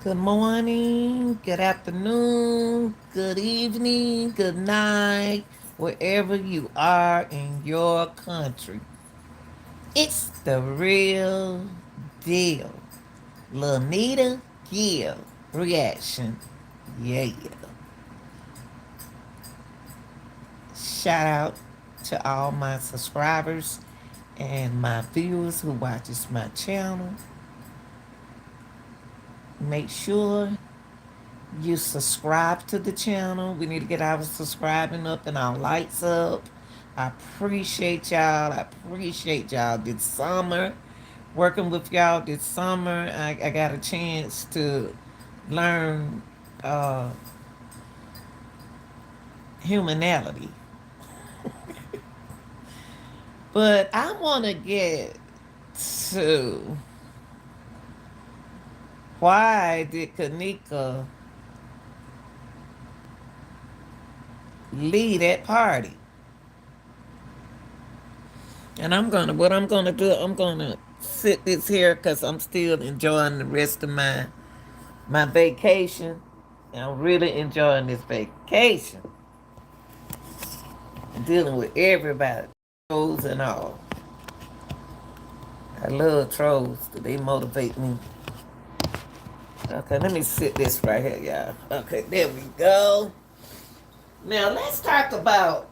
Good morning, good afternoon, good evening, good night, wherever you are in your country. It's the real deal. Lanita Gill reaction. Yeah. Shout out to all my subscribers and my viewers who watches my channel. Make sure you subscribe to the channel. We need to get our subscribing up and our lights up. I appreciate y'all. I appreciate y'all this summer. Working with y'all this summer, I got a chance to learn uh, humanality. But I want to get to why did Kanika lead that party? And what I'm gonna do, I'm gonna sit this here because I'm still enjoying the rest of my vacation. I'm really enjoying this vacation. Dealing with everybody, trolls and all. I love trolls. They motivate me. Okay, let me sit this right here, y'all. Okay, there we go. Now let's talk about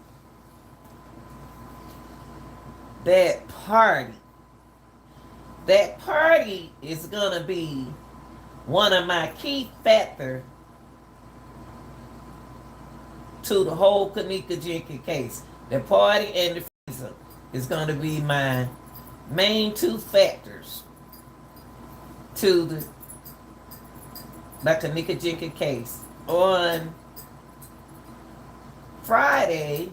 that party. That party is gonna be one of my key factors to the whole Kanika Jenkins case. The party and the freezer is going to be my main two factors to the Kanika Jenkins case. On Friday,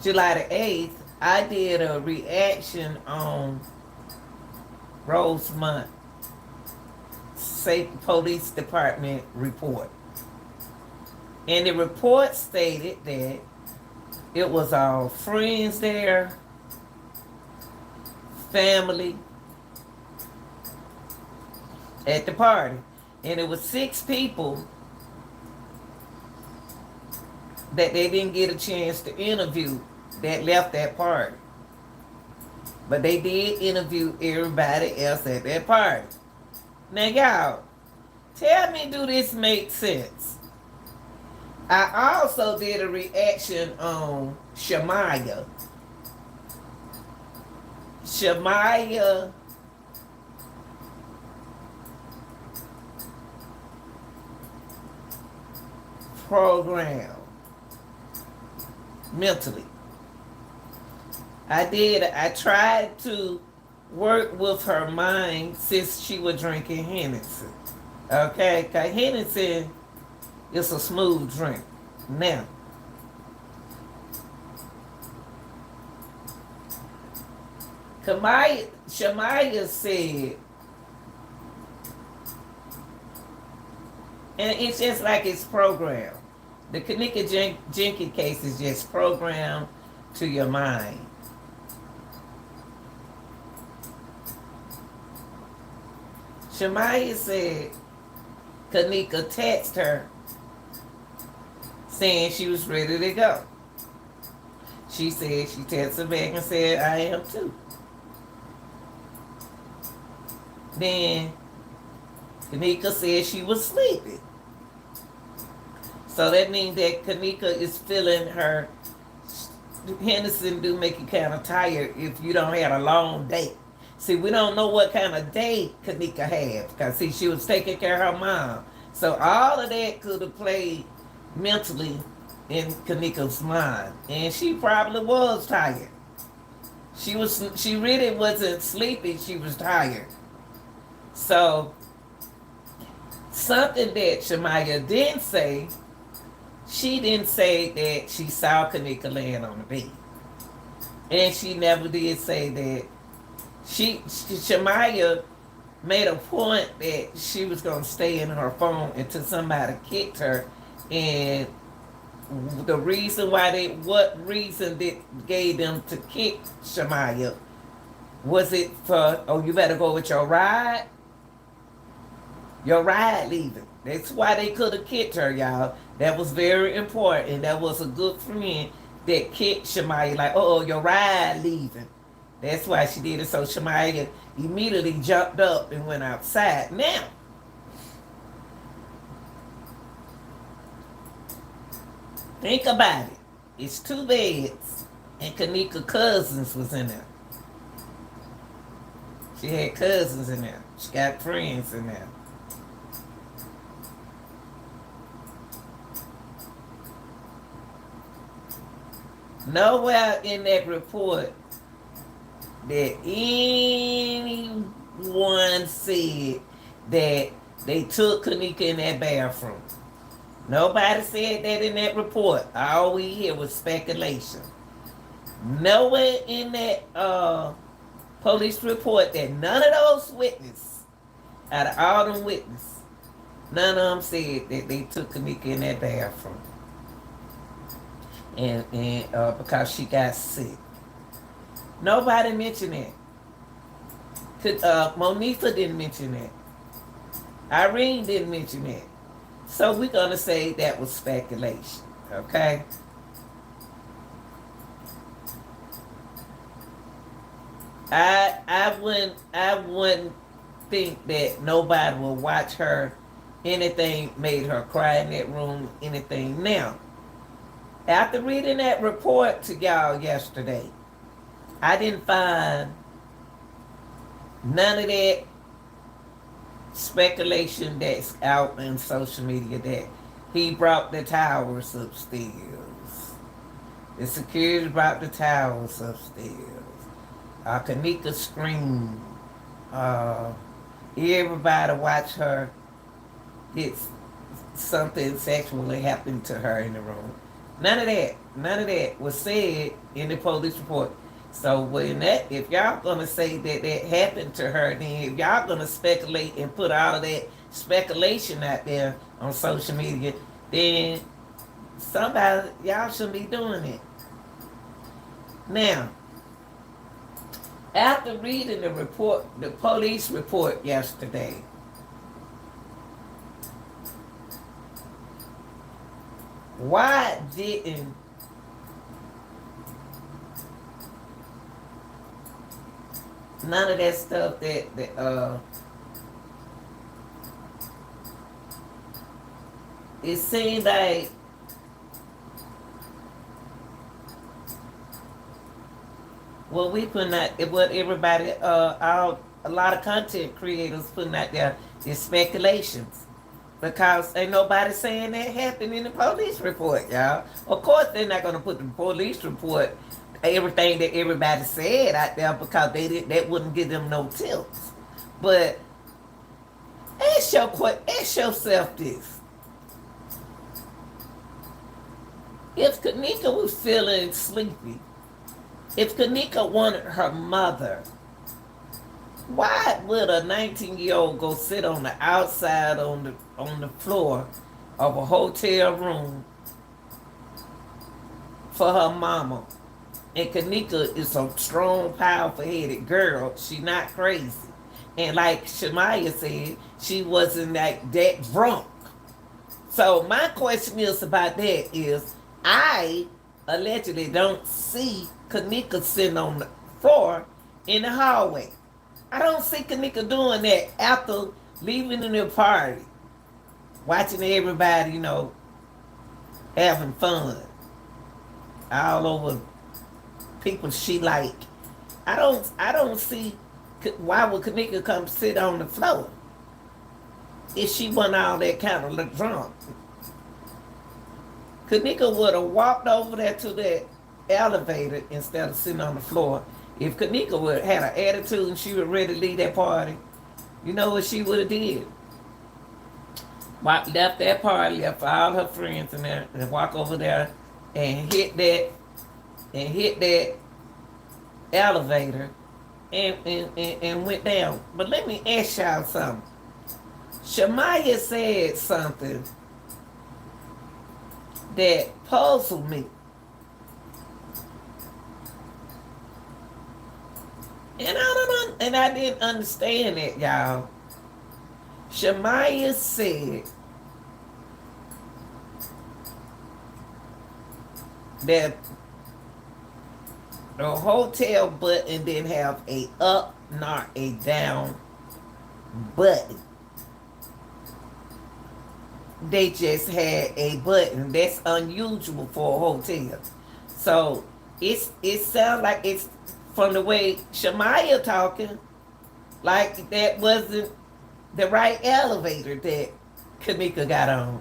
July the 8th, I did a reaction on Rosemont State Police Department report. And the report stated that it was all friends there, family at the party. And it was 6 people that they didn't get a chance to interview that left that party. But they did interview everybody else at that party. Now, y'all, tell me, do this make sense? I also did a reaction on Shamaya. Shamaya program mentally. I tried to work with her mind since she was drinking Hennessy. Okay, because Hennessy is a smooth drink. Now, Shamaya said, and it's just like it's programmed. The Kanika Jenkins case is just programmed to your mind. Shamaya said Kanika texted her saying she was ready to go. She said she texted back and said, I am too. Then Kanika said she was sleepy. So that means that Kanika is feeling her Henderson do make you kind of tired if you don't have a long day. See, we don't know what kind of day Kanika had because, see, she was taking care of her mom. So all of that could have played mentally in Kanika's mind. And she probably was tired. She really wasn't sleepy, she was tired. So something that Shamaya didn't say, she didn't say that she saw Kanika laying on the bed. And she never did say that Shamaya made a point that she was going to stay in her phone until somebody kicked her. And the reason why what reason did gave them to kick Shamaya? Was it for, oh, you better go with your ride? Your ride leaving. That's why they could have kicked her, y'all. That was very important. That was a good friend that kicked Shemaya, like, oh, your ride leaving. That's why she did it. So Shemaya immediately jumped up and went outside. Now, think about it. It's two beds, and Kanika cousins was in there. She had cousins in there. She got friends in there. Nowhere in that report that anyone said that they took Kanika in that bathroom. Nobody said that in that report. All we hear was speculation. Nowhere in that police report that none of those witnesses, out of all them witnesses, none of them said that they took Kanika in that bathroom. And because she got sick. Nobody mentioned that. Monifa didn't mention that. Irene didn't mention that. So we're gonna say that was speculation, okay? I wouldn't think that nobody will watch her. Anything made her cry in that room. Anything now. After reading that report to y'all yesterday, I didn't find none of that speculation that's out in social media that he brought the towers upstairs. The security brought the towers upstairs. Kanika screamed. Everybody watched her. It's something sexually happened to her in the room. None of that was said in the police report. So when that, if y'all gonna say that that happened to her, then if y'all gonna speculate and put all of that speculation out there on social media, then somebody, y'all shouldn't be doing it. Now, after reading the report, the police report yesterday, why didn't none of that stuff that it seemed like what we putting out, what everybody, a lot of content creators putting out there is speculations. Because ain't nobody saying that happened in the police report, y'all. Of course, they're not going to put the police report, everything that everybody said out there, because that wouldn't give them no tips. But ask yourself this. If Kanika was feeling sleepy, if Kanika wanted her mother, why would a 19-year-old go sit on the outside on the floor of a hotel room for her mama? And Kanika is a strong, powerful-headed girl. She not crazy. And like Shemaya said, she wasn't like that drunk. So my question is about that is, I allegedly don't see Kanika sitting on the floor in the hallway. I don't see Kanika doing that after leaving the party, watching everybody, having fun, all over people she like. I don't see why would Kanika come sit on the floor if she wasn't all that kind of drunk. Kanika would have walked over there to that elevator instead of sitting on the floor. If Kanika would have had an attitude and she was ready to leave that party, you know what she would have did? Left that party, left all her friends in there, and walk over there and hit that elevator and went down. But let me ask y'all something. Shemaya said something that puzzled me. And I didn't understand that, y'all. Shemaya said that the hotel button didn't have a up nor a down button. They just had a button. That's unusual for a hotel. So it sounds like it's from the way Shemaya talking, like that wasn't the right elevator that Kanika got on.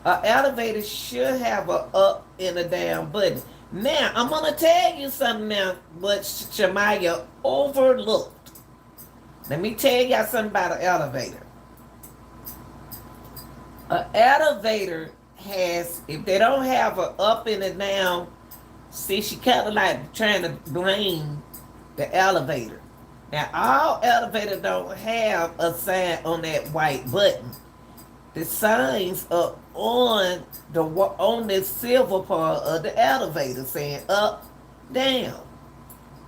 An elevator should have a up and a down button. Now, I'm going to tell you something now, what Shemaya overlooked. Let me tell y'all something about an elevator. An elevator has, if they don't have an up and a down, see, she kind of like trying to blame the elevator. Now, all elevators don't have a sign on that white button. The signs up on the silver part of the elevator saying up, down.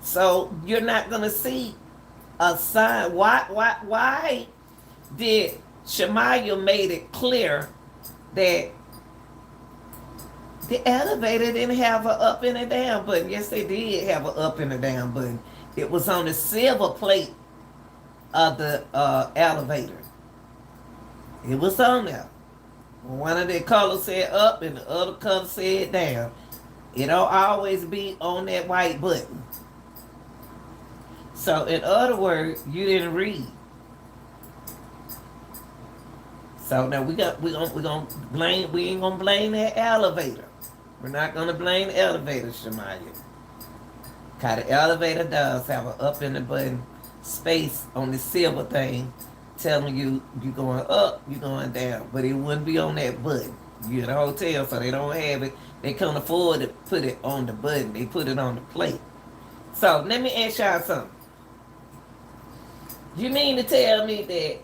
So you're not gonna see a sign. Why did Shemaya made it clear that the elevator didn't have an up and a down button? Yes, they did have an up and a down button. It was on the silver plate of the elevator. It was on there. One of the colors said up and the other color said down. It don't always be on that white button. So in other words, you didn't read. So now we ain't gonna blame that elevator. We're not gonna blame the elevator, Shemaya. Cause the elevator does have an up in the button space on the silver thing telling you going up, you going down. But it wouldn't be on that button. You're in a hotel, so they don't have it. They can't afford to put it on the button. They put it on the plate. So let me ask y'all something. You mean to tell me that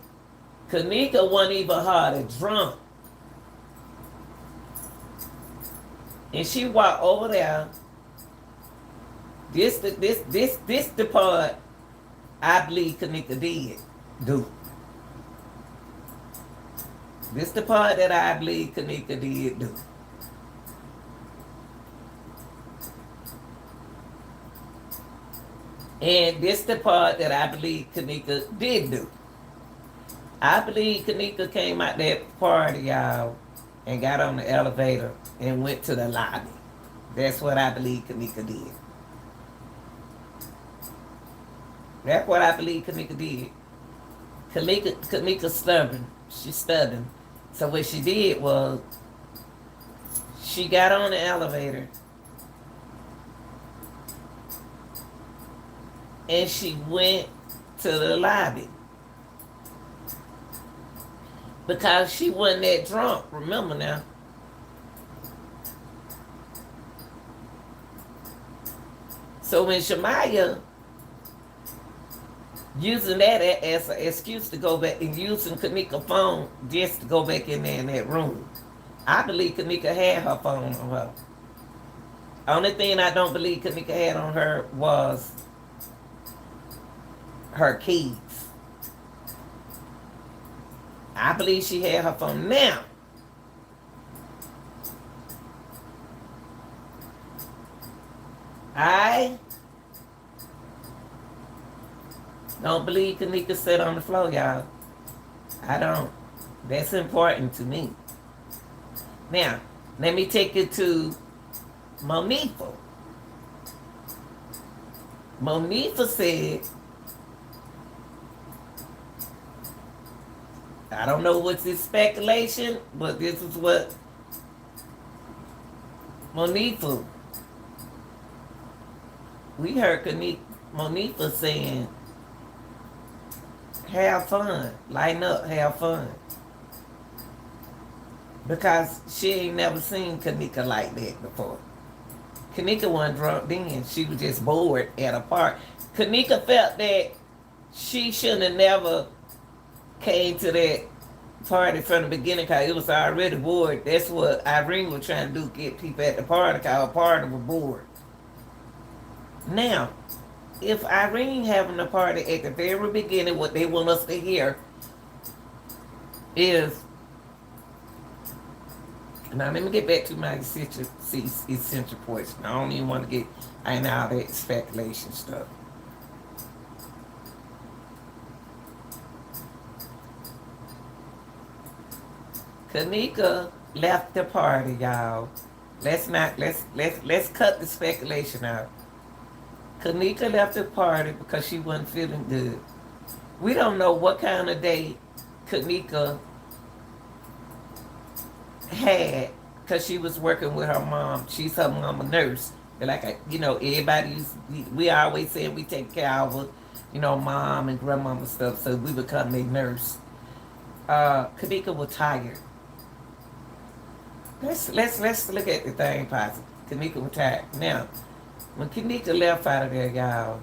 Kanika wasn't even hardly drunk, and she walked over there? This the part I believe Kanika did do. This the part that I believe Kanika did do. And this the part that I believe Kanika did do. I believe Kanika came out that party, y'all, and got on the elevator and went to the lobby. That's what I believe Kanika did. That's what I believe Kanika did. Kanika stubborn. She's stubborn. So what she did was, she got on the elevator and she went to the lobby. Because she wasn't that drunk, remember now. So when Shemaya using that as an excuse to go back and using Kanika's phone just to go back in there in that room, I believe Kanika had her phone on her. Only thing I don't believe Kanika had on her was her keys. I believe she had her phone. Now, I don't believe Kanika sat on the floor, y'all. I don't. That's important to me. Now, let me take you to Monifa. Monifa said, I don't know what's this speculation, but this is what Monifa, we heard Monifa saying, have fun, lighten up, have fun. Because she ain't never seen Kanika like that before. Kanika wasn't drunk then. She was just bored at a park. Kanika felt that she shouldn't have never came to that party from the beginning because it was already bored. That's what Irene was trying to do, get people at the party because her party was bored. Now, if Irene having a party at the very beginning, what they want us to hear is, now let me get back to my essential portion. I don't even want to get in all that speculation stuff. Kanika left the party, y'all. Let's cut the speculation out. Kanika left the party because she wasn't feeling good. We don't know what kind of day Kanika had because she was working with her mom. She's her mama nurse. Like, we always say we take care of her, mom and grandmama stuff, so we become a nurse. Kanika was tired. Let's look at the thing positive. Kanika was tired. Now, when Kanika left out of there, y'all,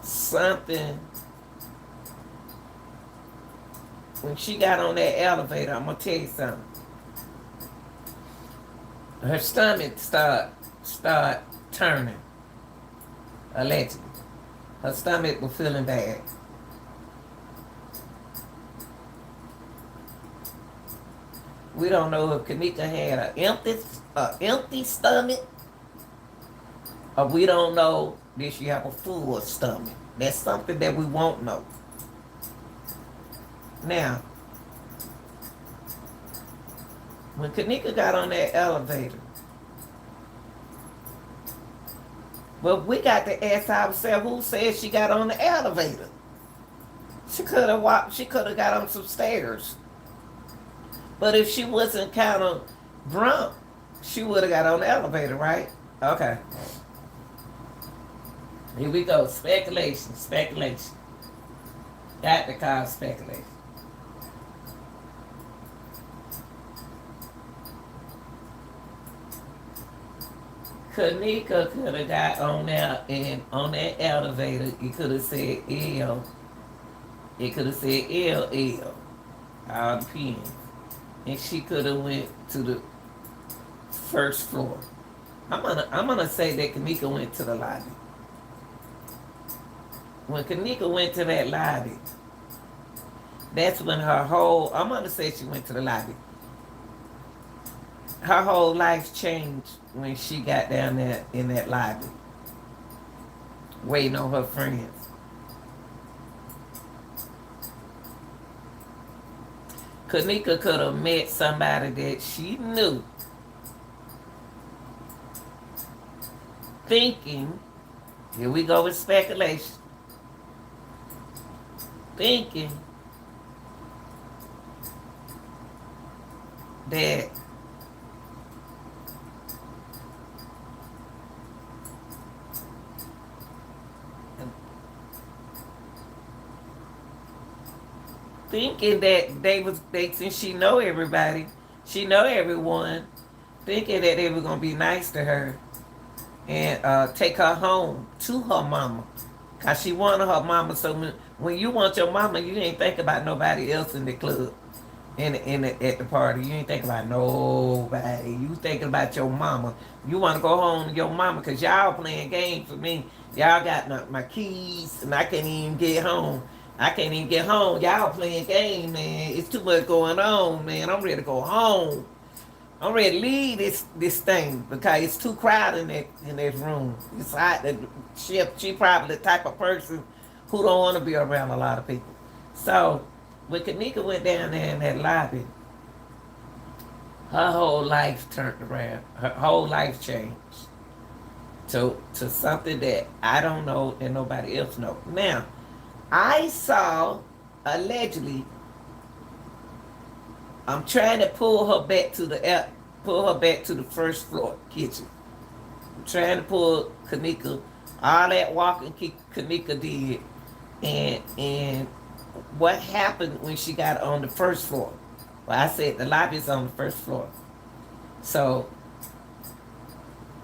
something, when she got on that elevator, I'm gonna tell you something. Her stomach start turning. Allegedly, her stomach was feeling bad. We don't know if Kanika had an empty stomach, or we don't know did she have a full stomach. That's something that we won't know. Now, when Kanika got on that elevator, well, we got to ask ourselves who said she got on the elevator. She could have walked. She could have got on some stairs. But if she wasn't kind of drunk, she would have got on the elevator, right? Okay. Here we go. Speculation. Got to call speculation. Kanika could have got on there and on that elevator, it could have said L. It could have said LL. All depends. And she could have went to the first floor. I'm gonna say that Kanika went to the lobby. When Kanika went to that lobby, that's when I'm gonna say she went to the lobby. Her whole life changed when she got down there in that lobby, waiting on her friends. Kanika could have met somebody that she knew, thinking, here we go with speculation, thinking that since she know everybody, she know everyone, thinking that they were gonna be nice to her and take her home to her mama, cause she wanted her mama. So when you want your mama, you ain't think about nobody else in the club, at the party. You ain't think about nobody. You thinking about your mama. You want to go home to your mama, cause y'all playing games with me. Y'all got my keys, and I can't even get home. Y'all playing games, man. It's too much going on, man. I'm ready to go home. I'm ready to leave this thing because it's too crowded in that room. It's hot. She probably the type of person who don't want to be around a lot of people. So when Kanika went down there in that lobby, her whole life turned around. Her whole life changed to something that I don't know and nobody else knows. Now, I saw, allegedly, I'm trying to pull her back to the first floor kitchen. I'm trying to pull Kanika, all that walking Kanika did, and what happened when she got on the first floor. Well, I said the lobby's on the first floor. So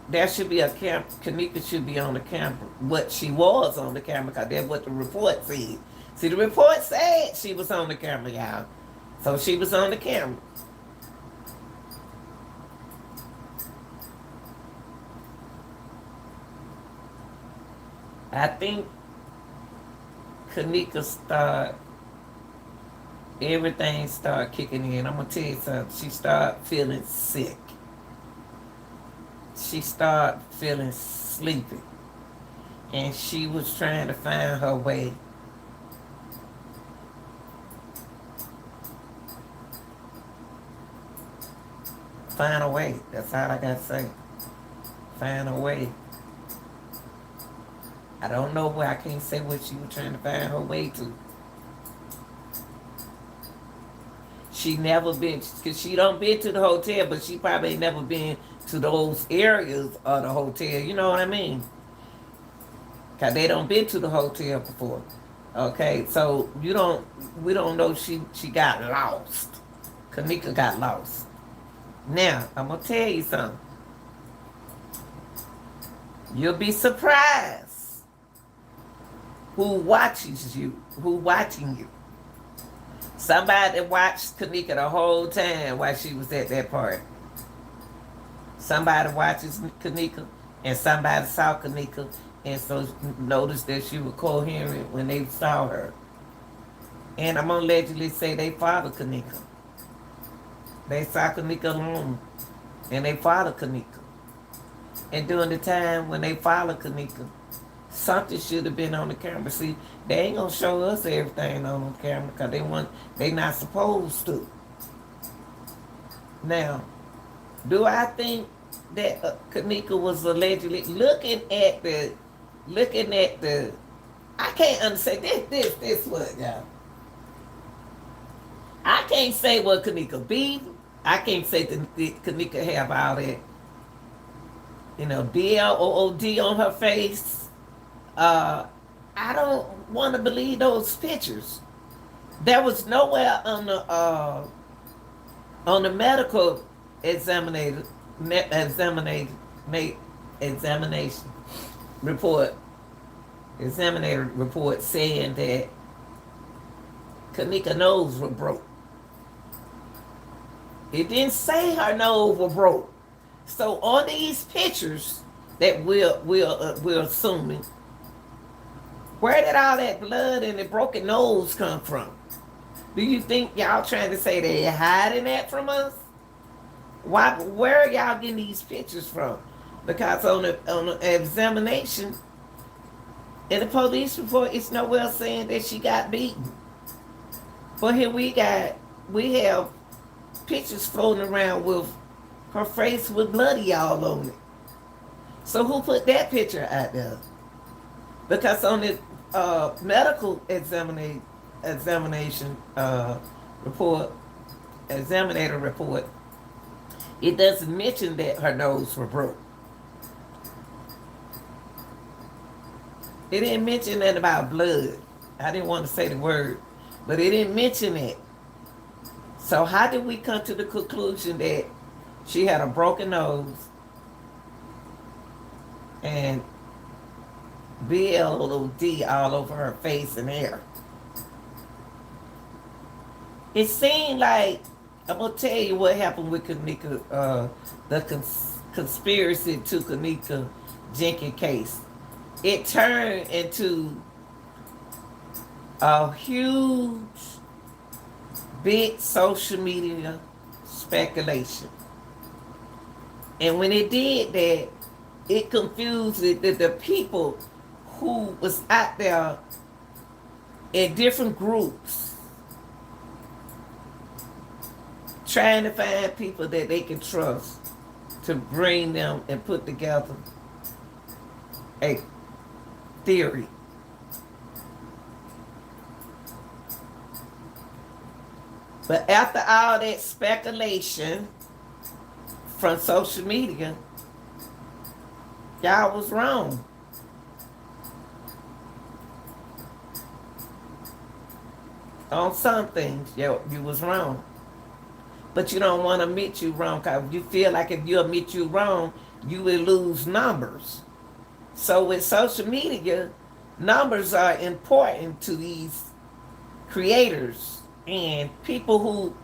there should be a camera. Kanika should be on the camera. What she was on the camera, because that's what the report said. See, the report said she was on the camera, y'all. So she was on the camera. I think Kanika everything start kicking in. I'm gonna tell you something. She start feeling sick. She start feeling sleepy. And she was trying to find her way. Find a way. That's all I gotta say. Find a way. I don't know where I can't say what she was trying to find her way to. She never been, because she don't been to the hotel, but she probably ain't never been to those areas of the hotel. You know what I mean? Because they don't been to the hotel before. Okay, so we don't know she got lost. Kanika got lost. Now, I'm going to tell you something. You'll be surprised who watches you, who watching you. Somebody watched Kanika the whole time while she was at that party. Somebody watches Kanika, and somebody saw Kanika, and so noticed that she was coherent when they saw her. And I'm gonna allegedly say they followed Kanika. They saw Kanika alone, and they followed Kanika. And during the time when they followed Kanika, something should have been on the camera. See, they ain't gonna show us everything on the camera because they not supposed to. Now, do I think that Kanika was allegedly looking at the? I can't understand this what y'all. I can't say what Kanika be. I can't say that Kanika have all that, BLOOD on her face. I don't want to believe those pictures. There was nowhere on the medical examination report, examiner report saying that Kanika nose was broke. It didn't say her nose was broke. So on these pictures that we're assuming, where did all that blood and the broken nose come from? Do you think y'all trying to say they're hiding that from us? Where are y'all getting these pictures from? Because on the examination, in the police report, it's nowhere saying that she got beaten. But here we have pictures floating around with her face with bloody all on it. So who put that picture out there? Because on the medical examination report, examiner report, it doesn't mention that her nose was broke. It didn't mention that about blood. I didn't want to say the word, but it didn't mention it. So how did we come to the conclusion that she had a broken nose and BLOD all over her face and hair? It seemed like, I'm going to tell you what happened with Kanika, the conspiracy to Kanika Jenkins case. It turned into a huge, big social media speculation. And when it did that, it confused the people who was out there in different groups trying to find people that they can trust to bring them and put together a theory. But after all that speculation from social media, y'all was wrong. On some things, you was wrong. But you don't want to admit you wrong because you feel like if you admit you wrong, you will lose numbers. So with social media, numbers are important to these creators and people who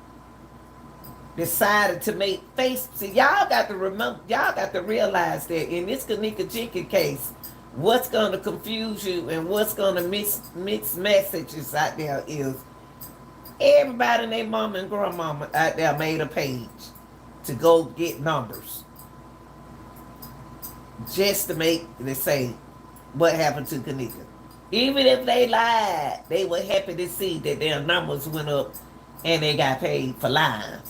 decided to make face. See, y'all got to realize that in this Kanika Jenkins case, What's going to confuse you and what's going to mix messages out there is everybody and their mama and grandmama out there made a page to go get numbers just to make they say what happened to Kanika. Even if they lied, they were happy to see that their numbers went up and they got paid for lying.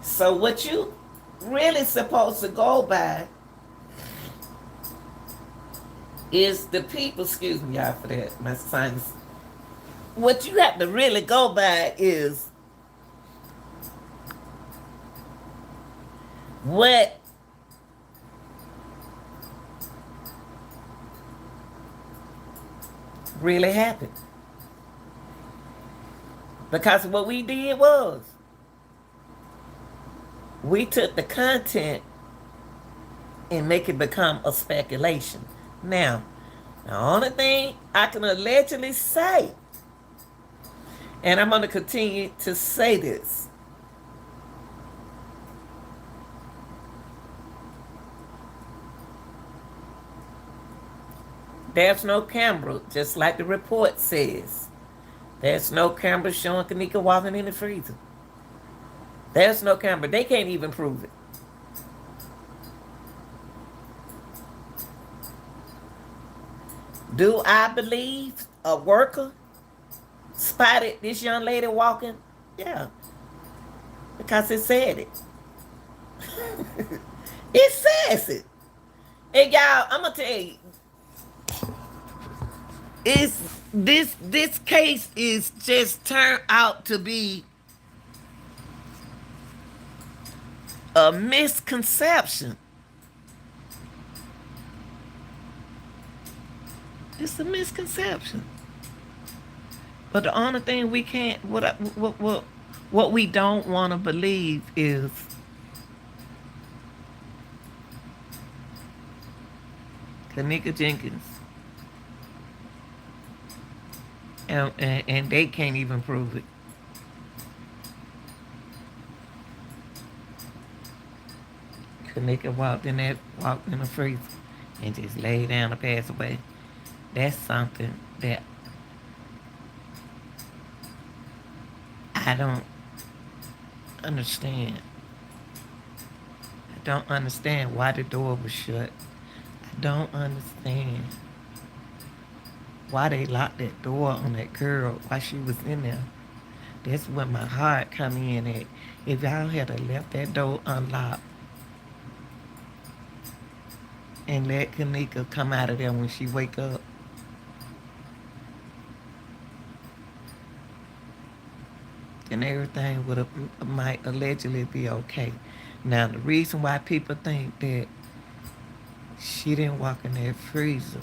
So what you really supposed to go by is the people, excuse me y'all for that, my sinus. What you have to really go by is what really happened. Because what we did was we took the content and make it become a speculation. Now, the only thing I can allegedly say, and I'm going to continue to say this, there's no camera, just like the report says. There's no camera showing Kanika walking in the freezer. There's no camera. They can't even prove it. Do I believe a worker spotted this young lady walking? Yeah. Because it said it. It says it. And y'all, I'm going to tell you, this case is just turned out to be a misconception. It's a misconception. But the only thing we can't, what we don't want to believe is Neka Jenkins, and they can't even prove it. Neka walked in the freezer and just laid down and passed away. That's something that I don't understand. I don't understand why the door was shut. I don't understand why they locked that door on that girl while she was in there. That's when my heart come in at. If y'all had left that door unlocked and let Kanika come out of there when she wake up, then everything might allegedly be okay. Now the reason why people think that she didn't walk in that freezer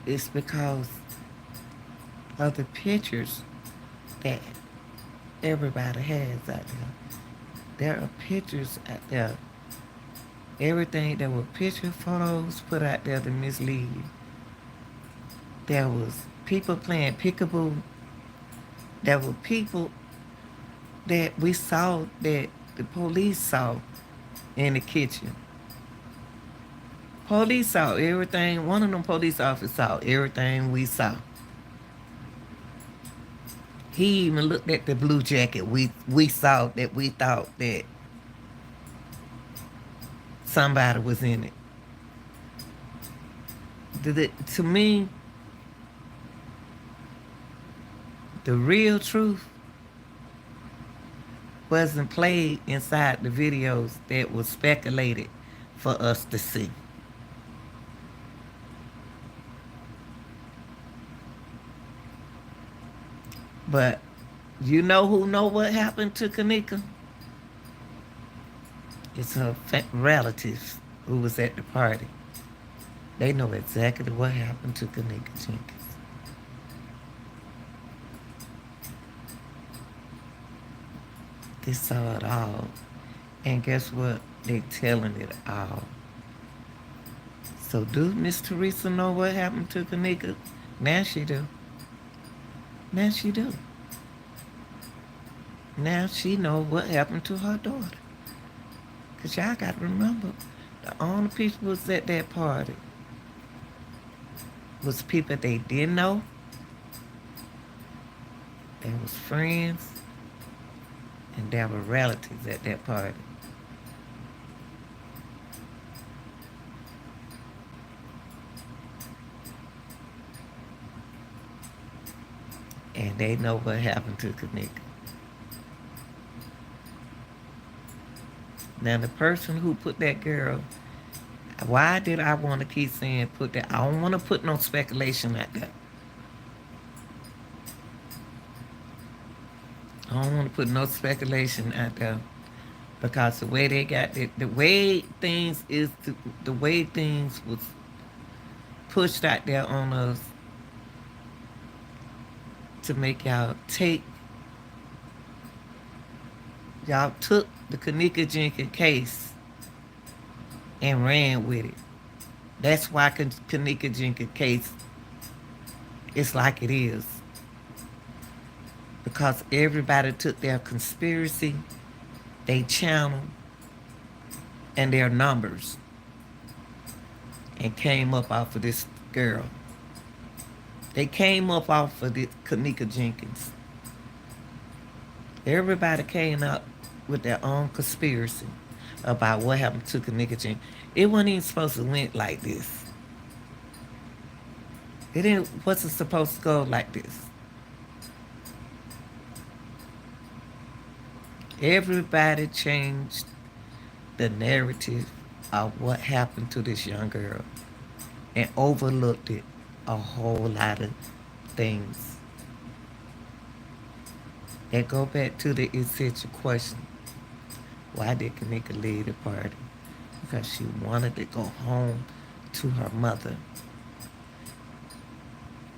is because of the pictures that everybody has out there. There are pictures out there. Everything that were picture photos put out there to mislead you. There was people playing peekaboo. There were people that we saw that the police saw in the kitchen. Police saw everything. One of them police officers saw everything we saw. He even looked at the blue jacket we saw that we thought that somebody was in it. To me, the real truth wasn't played inside the videos that was speculated for us to see. But you know who know what happened to Kanika? It's her relatives who was at the party. They know exactly what happened to Kanika Jenkins. They saw it all. And guess what? They telling it all. So do Miss Teresa know what happened to Kanika? Now she do. Now she do. Now she know what happened to her daughter. Because y'all got to remember, The only people was at that party was people they didn't know. They was friends, and there were relatives at that party. And they know what happened to Kanika. Now the person who put that girl, why did I want to keep saying put that? I don't want to put no speculation out there. I don't want to put no speculation out there because the way they got it, the way things is, the way things was pushed out there on us to make y'all took the Kanika Jenkins case and ran with it. That's why Kanika Jenkins case is like it is. Because everybody took their conspiracy, they channel, and their numbers and came up off of this girl. They came up off of this Kanika Jenkins. Everybody came up with their own conspiracy about what happened to Kanika Jenkins. It wasn't even supposed to went like this. It wasn't supposed to go like this. Everybody changed the narrative of what happened to this young girl and overlooked it a whole lot of things. And go back to the essential question. Why did Kanika leave the party? Because she wanted to go home to her mother.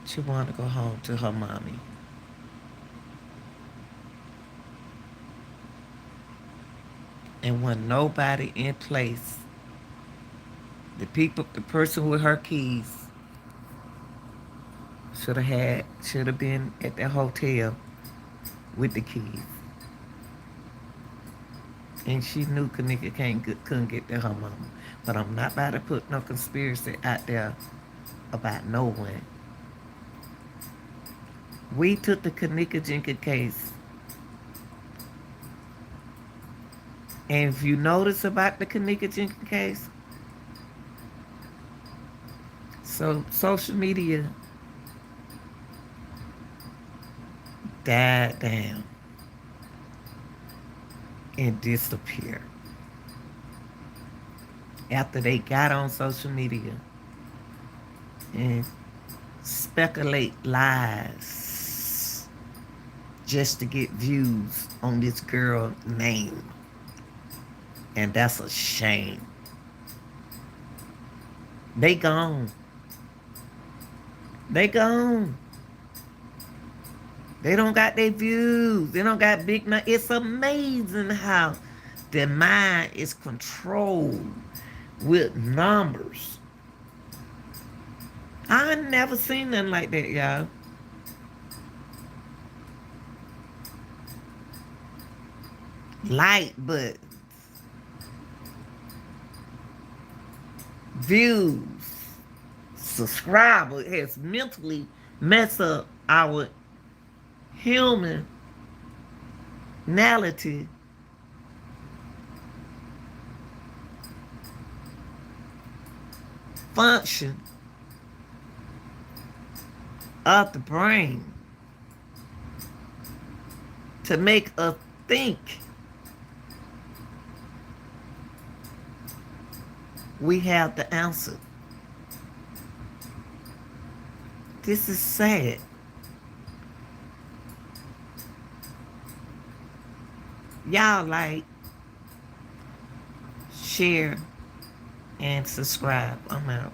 She wanted to go home to her mommy. And when nobody in place, the person with her keys should have been at the hotel with the keys. And she knew Kanika couldn't get to her mama. But I'm not about to put no conspiracy out there about no one. We took the Kanika Jenkins case. And if you notice about the Kanika Jenkins case, so social media died down and disappeared. After they got on social media and speculate lies just to get views on this girl's name. And that's a shame. They gone. They gone. They don't got their views. They don't got big. It's amazing how their mind is controlled with numbers. I never seen nothing like that, y'all. Like buttons, views, subscribers has mentally messed up our humanality function of the brain to make us think we have the answer. This is sad. Y'all like, share, and subscribe. I'm out.